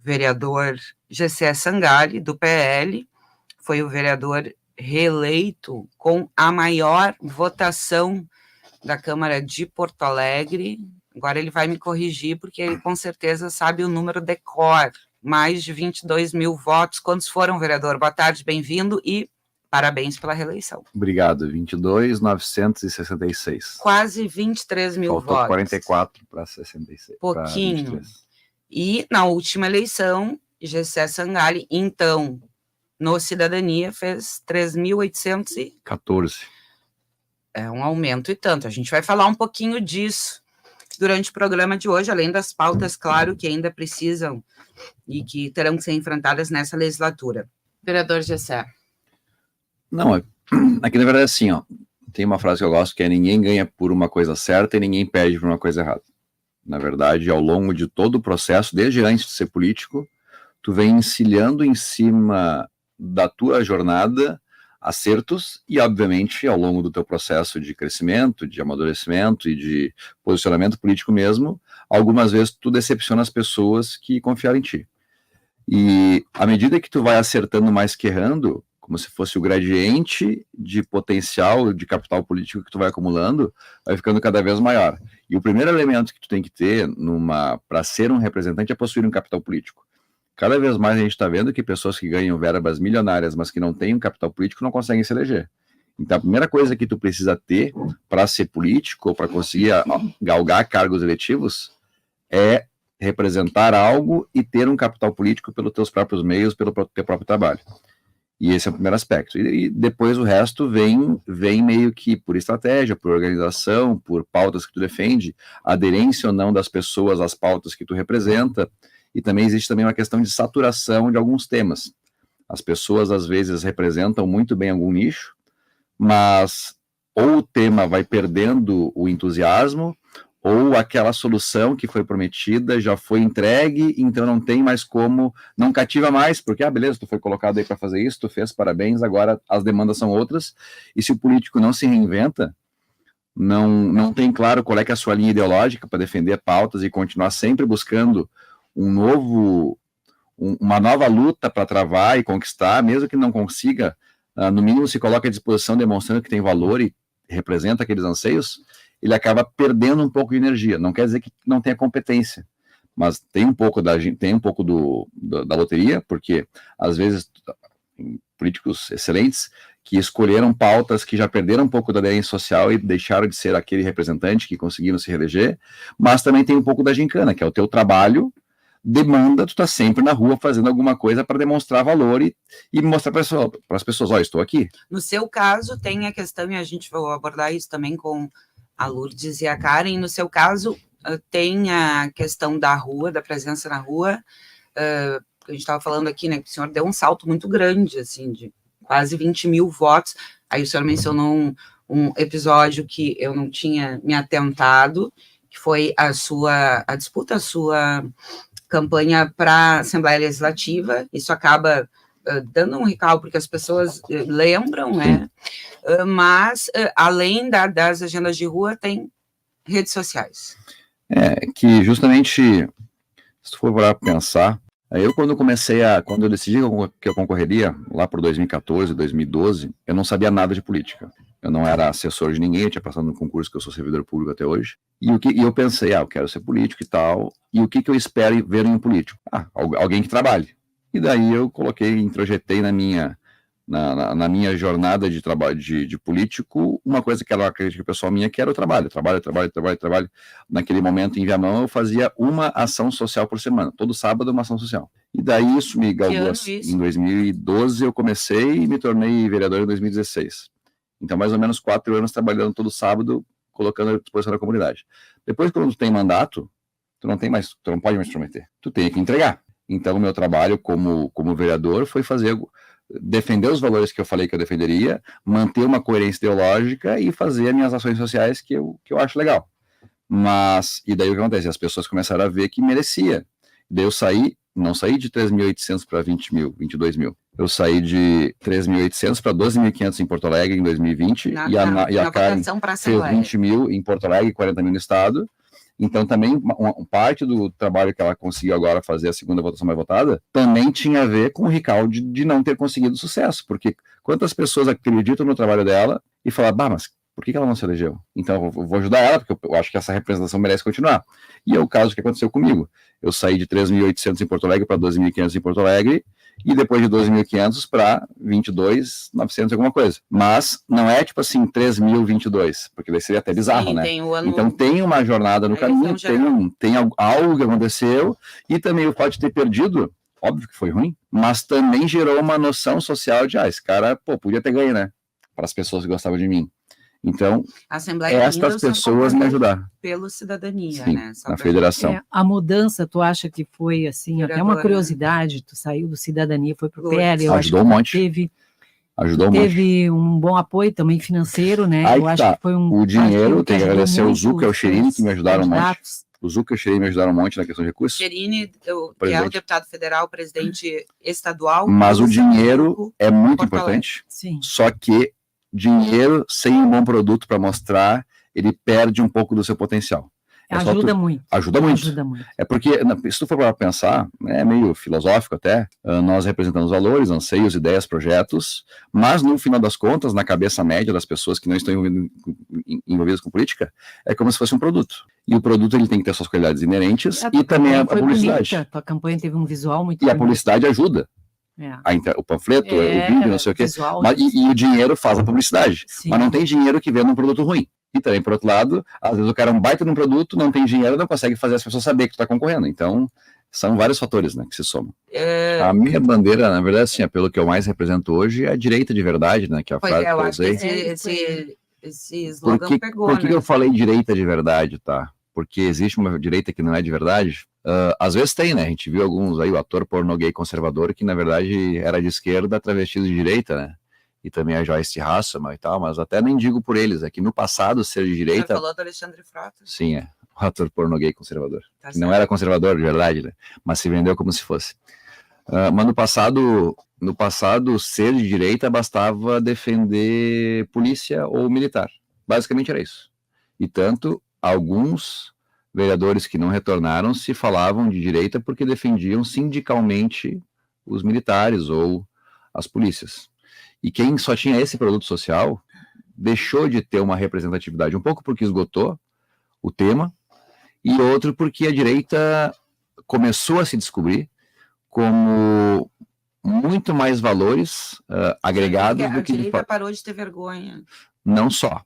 vereador Gessé Sangalli, do PL, foi o vereador reeleito com a maior votação da Câmara de Porto Alegre. Agora ele vai me corrigir, porque ele com certeza sabe o número de cor. Mais de 22 mil votos. Quantos foram, vereador? Boa tarde, bem-vindo e parabéns pela reeleição. Obrigado, 22.966. Quase 23 mil votos. Faltou 44 para 66. Pouquinho. E na última eleição, Gessé Sangalli, então, no Cidadania, fez 3.814. É um aumento e tanto. A gente vai falar um pouquinho disso durante o programa de hoje, além das pautas, claro, que ainda precisam e que terão que ser enfrentadas nessa legislatura. Vereador Gessé. Não, aqui na verdade é assim, ó, tem uma frase que eu gosto que é: ninguém ganha por uma coisa certa e ninguém perde por uma coisa errada. Na verdade, ao longo de todo o processo, desde antes de ser político, tu vem encilhando em cima da tua jornada acertos e, obviamente, ao longo do teu processo de crescimento, de amadurecimento e de posicionamento político mesmo, algumas vezes tu decepciona as pessoas que confiaram em ti. E à medida que tu vai acertando mais que errando, como se fosse o gradiente de potencial, de capital político que tu vai acumulando, vai ficando cada vez maior. E o primeiro elemento que tu tem que ter para ser um representante é possuir um capital político. Cada vez mais a gente está vendo que pessoas que ganham verbas milionárias, mas que não têm um capital político, não conseguem se eleger. Então, a primeira coisa que tu precisa ter para ser político, ou para conseguir galgar cargos eletivos, é representar algo e ter um capital político pelos teus próprios meios, pelo teu próprio trabalho. E esse é o primeiro aspecto. E depois o resto vem meio que por estratégia, por organização, por pautas que tu defende, aderência ou não das pessoas às pautas que tu representa. E também existe também uma questão de saturação de alguns temas. As pessoas, às vezes, representam muito bem algum nicho, mas ou o tema vai perdendo o entusiasmo, ou aquela solução que foi prometida já foi entregue, então não tem mais como, não cativa mais, porque, beleza, tu foi colocado aí para fazer isso, tu fez, parabéns, agora as demandas são outras, e se o político não se reinventa, não tem claro qual é que é a sua linha ideológica para defender pautas e continuar sempre buscando uma nova luta para travar e conquistar, mesmo que não consiga, no mínimo se coloca à disposição demonstrando que tem valor e representa aqueles anseios, ele acaba perdendo um pouco de energia. Não quer dizer que não tenha competência, mas tem um pouco da loteria, porque às vezes políticos excelentes que escolheram pautas que já perderam um pouco da aderência social e deixaram de ser aquele representante que conseguiram se reeleger, mas também tem um pouco da gincana, que é o teu trabalho, demanda, tu tá sempre na rua fazendo alguma coisa para demonstrar valor e mostrar para as pessoas, estou aqui. No seu caso, tem a questão, e a gente vai abordar isso também com a Lourdes e a Karen, no seu caso, tem a questão da rua, da presença na rua, a gente estava falando aqui, né, que o senhor deu um salto muito grande, assim, de quase 20 mil votos, aí o senhor mencionou um episódio que eu não tinha me atentado, que foi a disputa, a sua campanha para a Assembleia Legislativa. Isso acaba dando um recalque, porque as pessoas lembram, né? Mas, além das agendas de rua, tem redes sociais. Que justamente, se tu for parar para pensar, eu quando eu decidi que eu concorreria, lá por 2014, 2012, eu não sabia nada de política. Eu não era assessor de ninguém, eu tinha passado no concurso, que eu sou servidor público até hoje. E eu pensei, eu quero ser político e tal. E o que eu espero ver em um político? Alguém que trabalhe. E daí eu introjetei na minha jornada de trabalho de político, uma coisa que era uma crítica pessoal minha, que era o trabalho. Naquele momento, em Viamão, eu fazia uma ação social por semana. Todo sábado, uma ação social. E daí isso me galgou. Em 2012 eu comecei e me tornei vereador em 2016. Então, mais ou menos 4 anos trabalhando todo sábado, colocando à disposição da comunidade. Depois, quando tu tem mandato, tu não pode mais prometer. Tu tem que entregar. Então, o meu trabalho como vereador foi defender os valores que eu falei que eu defenderia, manter uma coerência ideológica e fazer as minhas ações sociais que eu acho legal. E daí o que acontece? As pessoas começaram a ver que merecia. Daí eu não saí de 3.800 para 20 mil, 22 mil. Eu saí de 3.800 para 12.500 em Porto Alegre em 2020, e a Karen fez 20 mil em Porto Alegre e 40 mil no estado. Então, também, parte do trabalho que ela conseguiu agora fazer, a segunda votação mais votada, também tinha a ver com o Ricardo de não ter conseguido sucesso, porque quantas pessoas acreditam no trabalho dela e falam, mas por que ela não se elegeu? Então, eu vou ajudar ela, porque eu acho que essa representação merece continuar. E é o caso que aconteceu comigo. Eu saí de 3.800 em Porto Alegre para 12.500 em Porto Alegre, e depois de 12.500 para 22.900 alguma coisa. Mas não é tipo assim 3.022, porque daí seria até bizarro, sim, né? Então tem uma jornada no caminho, tem algo que aconteceu, e também o fato de ter perdido, óbvio que foi ruim, mas também gerou uma noção social de, esse cara, podia ter ganho, né? Para as pessoas que gostavam de mim. Então, estas pessoas me ajudaram. Pelo Cidadania, sim, né? Na federação. A mudança, tu acha que foi assim, vereadora, até uma curiosidade, tu saiu do Cidadania, foi pro PL, eu ajudou acho que um monte. Teve um bom apoio também financeiro, né? Aí eu acho que foi o dinheiro, tem que agradecer o Zuca e o Cherini que me ajudaram um monte. O Zuca e o Cherini me ajudaram um monte na questão de recursos. Cherini, que é o deputado federal, presidente estadual. Mas o dinheiro é muito importante, sim. Só que dinheiro sem um bom produto para mostrar, ele perde um pouco do seu potencial. Ajuda muito. Ajuda muito. É porque, se tu for para pensar, é meio filosófico até, nós representamos valores, anseios, ideias, projetos, mas no final das contas, na cabeça média das pessoas que não estão envolvidas com política, é como se fosse um produto. E o produto ele tem que ter suas qualidades inerentes e também a publicidade. Bonita. A campanha teve um visual muito bonito. A publicidade ajuda. O panfleto, o vídeo, não sei o quê. E o dinheiro faz a publicidade. Sim. Mas não tem dinheiro que venda um produto ruim. E também, por outro lado, às vezes o cara é um baita num produto, não tem dinheiro, não consegue fazer as pessoas saber que tu está concorrendo. Então, são vários fatores, né, que se somam. A minha bandeira, na verdade, assim, pelo que eu mais represento hoje, é a direita de verdade, né, que é a frase que eu usei. Esse slogan pegou, Por que eu falei direita de verdade, tá? Porque existe uma direita que não é de verdade? Às vezes tem, né? A gente viu alguns aí, o ator pornô gay conservador, que na verdade era de esquerda, travestido de direita, né? E também a Joyce Hasselman e tal, mas até nem digo por eles, é que no passado ser de direita... Você falou do Alexandre Frota. Sim, o ator pornô gay conservador. Tá, não era conservador de verdade, né? Mas se vendeu como se fosse. Mas no passado, ser de direita bastava defender polícia ou militar. Basicamente era isso. E tanto alguns vereadores que não retornaram se falavam de direita porque defendiam sindicalmente os militares ou as polícias. E quem só tinha esse produto social deixou de ter uma representatividade, um pouco porque esgotou o tema, e outro porque a direita começou a se descobrir como muito mais valores agregados do que... A direita parou de ter vergonha. Não só.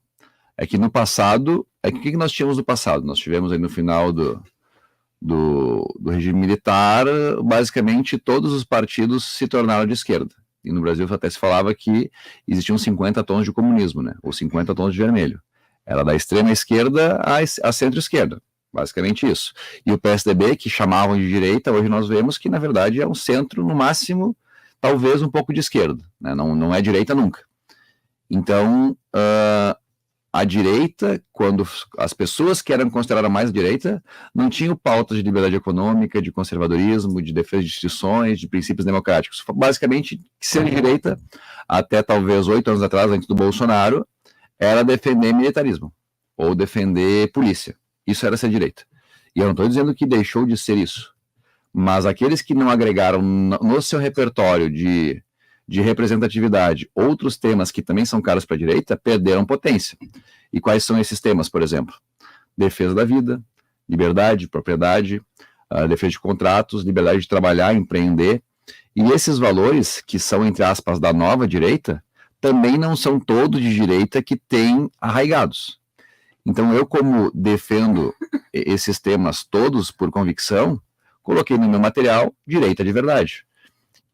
É que no passado... o que nós tínhamos no passado? Nós tivemos aí no final do regime militar, basicamente todos os partidos se tornaram de esquerda. E no Brasil até se falava que existiam 50 tons de comunismo, né? Ou 50 tons de vermelho. Era da extrema esquerda à centro-esquerda. Basicamente isso. E o PSDB, que chamavam de direita, hoje nós vemos que, na verdade, é um centro, no máximo, talvez um pouco de esquerda. Né? Não é direita nunca. Então, a direita, quando as pessoas que eram consideradas mais direita, não tinham pautas de liberdade econômica, de conservadorismo, de defesa de instituições, de princípios democráticos. Basicamente, ser de direita, até talvez 8 anos atrás, antes do Bolsonaro, era defender militarismo, ou defender polícia. Isso era ser direita. E eu não estou dizendo que deixou de ser isso, mas aqueles que não agregaram no seu repertório de representatividade outros temas que também são caros para a direita, perderam potência. E quais são esses temas, por exemplo? Defesa da vida, liberdade, propriedade, defesa de contratos, liberdade de trabalhar, empreender. E esses valores, que são, entre aspas, da nova direita, também não são todos de direita que têm arraigados. Então, eu, como defendo esses temas todos por convicção, coloquei no meu material direita de verdade.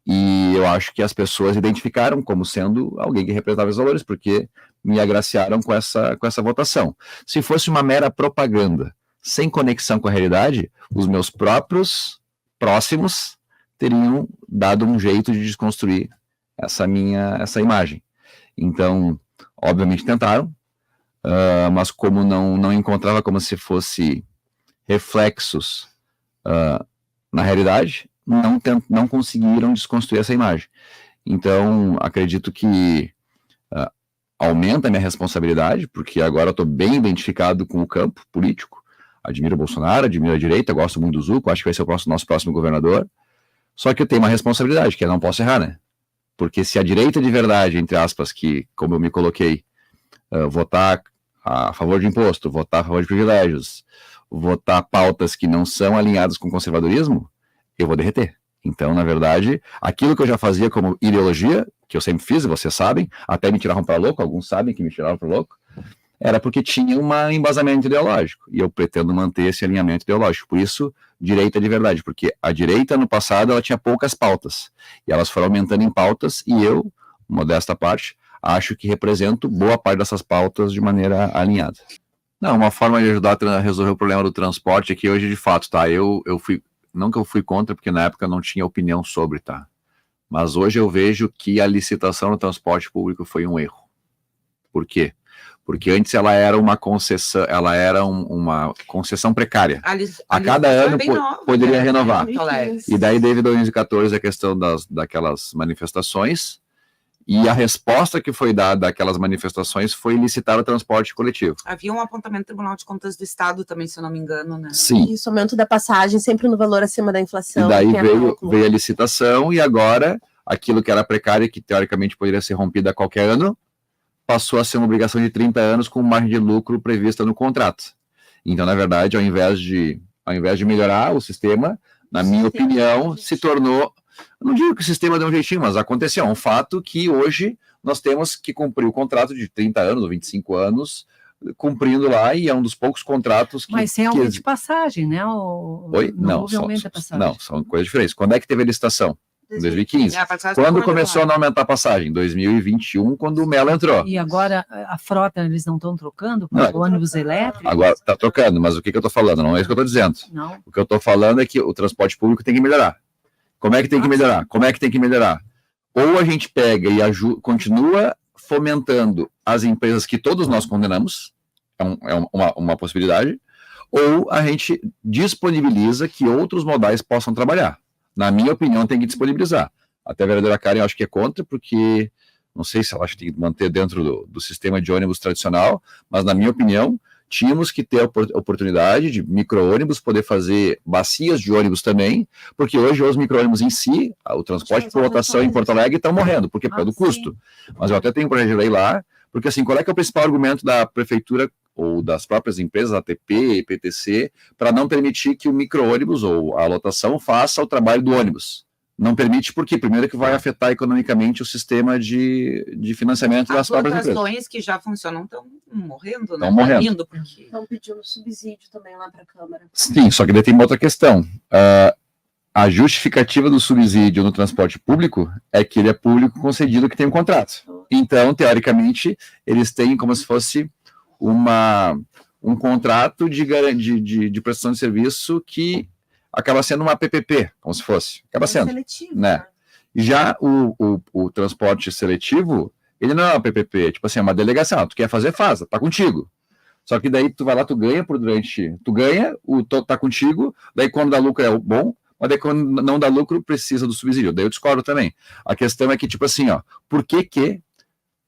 E eu acho que as pessoas identificaram como sendo alguém que representava os valores, porque me agraciaram com essa votação. Se fosse uma mera propaganda, sem conexão com a realidade, os meus próprios próximos teriam dado um jeito de desconstruir essa imagem. Então, obviamente tentaram, mas como não encontrava como se fosse reflexos na realidade, não conseguiram desconstruir essa imagem. Então, acredito que aumenta a minha responsabilidade, porque agora eu estou bem identificado com o campo político, admiro o Bolsonaro, admiro a direita, gosto muito do Zucco, acho que vai ser o nosso próximo governador. Só que eu tenho uma responsabilidade, que eu não posso errar, né? Porque se a direita de verdade, entre aspas, que, como eu me coloquei, votar a favor de imposto, votar a favor de privilégios, votar pautas que não são alinhadas com o conservadorismo, eu vou derreter. Então, na verdade, aquilo que eu já fazia como ideologia, que eu sempre fiz, e vocês sabem, até me tiravam para louco, alguns sabem que me tiravam para louco, era porque tinha um embasamento ideológico, e eu pretendo manter esse alinhamento ideológico. Por isso, direita de verdade, porque a direita, no passado, ela tinha poucas pautas, e elas foram aumentando em pautas, e eu, modesta parte, acho que represento boa parte dessas pautas de maneira alinhada. Não, uma forma de ajudar a resolver o problema do transporte é que hoje, de fato, tá, eu fui, não que eu fui contra, porque na época eu não tinha opinião sobre, tá, mas hoje eu vejo que a licitação no transporte público foi um erro. Por quê? Porque antes ela era uma concessão, uma concessão precária. A cada ano poderia renovar. E daí, desde 2014, a questão daquelas manifestações, e a resposta que foi dada àquelas manifestações foi licitar o transporte coletivo. Havia um apontamento do Tribunal de Contas do Estado também, se eu não me engano, né? Sim. Isso, aumento da passagem, sempre no valor acima da inflação. E daí veio a licitação, e agora, aquilo que era precário, que teoricamente poderia ser rompido a qualquer ano, passou a ser uma obrigação de 30 anos com margem de lucro prevista no contrato. Então, na verdade, ao invés de melhorar o sistema, na minha opinião, se tornou... Eu não digo que o sistema deu um jeitinho, mas aconteceu. É um fato que hoje nós temos que cumprir o contrato de 30 anos ou 25 anos, cumprindo lá, e é um dos poucos contratos que... Mas sem aumento de passagem, né? Oi? Não houve aumento da passagem. Não, são coisas diferentes. Quando é que teve a licitação? Em 2015. Quando começou a não aumentar a passagem? Em 2021, quando o Mello entrou. E agora a frota, eles não estão trocando para o ônibus elétrico? Agora está trocando, mas o que eu estou falando? Não é isso que eu estou dizendo. Não. O que eu estou falando é que o transporte público tem que melhorar. Como é que tem que melhorar? Como é que tem que melhorar? Ou a gente pega e continua fomentando as empresas que todos nós condenamos, uma possibilidade, ou a gente disponibiliza que outros modais possam trabalhar. Na minha opinião, tem que disponibilizar. Até a vereadora Karen, eu acho que é contra, porque não sei se ela acha que tem que manter dentro do sistema de ônibus tradicional, mas na minha opinião, tínhamos que ter a oportunidade de micro-ônibus poder fazer bacias de ônibus também, porque hoje os micro-ônibus em si, o transporte por lotação em Porto Alegre estão morrendo, porque por causa do custo. Mas eu até tenho um projeto de lei lá, porque assim, qual é que é o principal argumento da prefeitura ou das próprias empresas, ATP, PTC, para não permitir que o micro-ônibus ou a lotação faça o trabalho do ônibus? Não permite porque, primeiro, que vai afetar economicamente o sistema de financiamento das próprias empresas. As lotações que já funcionam estão morrendo, né? Estão morrendo. Estão pedindo subsídio também lá para a Câmara. Sim, só que daí tem uma outra questão. A justificativa do subsídio no transporte público é que ele é público concedido que tem um contrato. Então, teoricamente, eles têm como se fosse um contrato de prestação de serviço que acaba sendo uma PPP, como se fosse. Acaba sendo. Seletivo, né? Já o transporte seletivo, ele não é uma PPP, tipo assim, é uma delegação. Tu quer fazer, faz, tá contigo. Só que daí tu vai lá, tu ganha, tá contigo, daí quando dá lucro é bom, mas daí quando não dá lucro precisa do subsídio. Daí eu discordo também. A questão é que, tipo assim, por que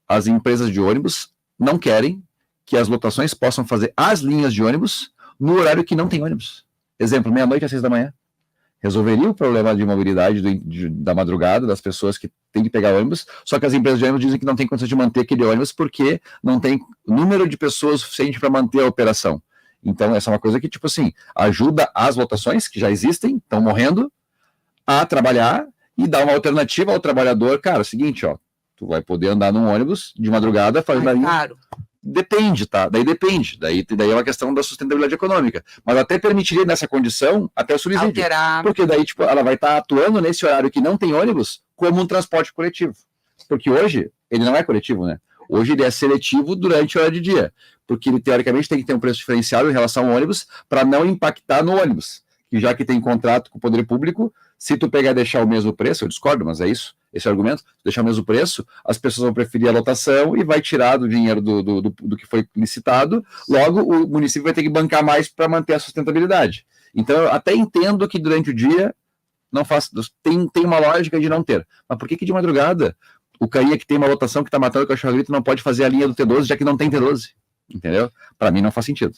as empresas de ônibus não querem que as lotações possam fazer as linhas de ônibus no horário que não tem ônibus? Exemplo, meia-noite às 6 da manhã. Resolveria o problema de mobilidade da madrugada, das pessoas que têm que pegar ônibus, só que as empresas de ônibus dizem que não tem condição de manter aquele ônibus porque não tem número de pessoas suficiente para manter a operação. Então, essa é uma coisa que, tipo assim, ajuda as lotações, que já existem, estão morrendo, a trabalhar e dar uma alternativa ao trabalhador. Cara, é o seguinte, tu vai poder andar num ônibus de madrugada fazendo a linha... Claro. Depende, tá? Daí depende. Daí é uma questão da sustentabilidade econômica. Mas até permitiria nessa condição até o subsídio. Alterar. Porque daí, tipo, ela vai estar atuando nesse horário que não tem ônibus como um transporte coletivo. Porque hoje, ele não é coletivo, né? Hoje ele é seletivo durante a hora de dia. Porque ele, teoricamente, tem que ter um preço diferenciado em relação ao ônibus para não impactar no ônibus. Que já que tem contrato com o poder público, se tu pegar e deixar o mesmo preço, eu discordo, mas é isso, esse é o argumento, deixar o mesmo preço, as pessoas vão preferir a lotação e vai tirar do dinheiro do que foi licitado, logo o município vai ter que bancar mais para manter a sustentabilidade. Então eu até entendo que durante o dia não faz, tem uma lógica de não ter, mas por que de madrugada o carinha que tem uma lotação que está matando o cachorro grito não pode fazer a linha do T12, já que não tem T12? Entendeu? Para mim não faz sentido.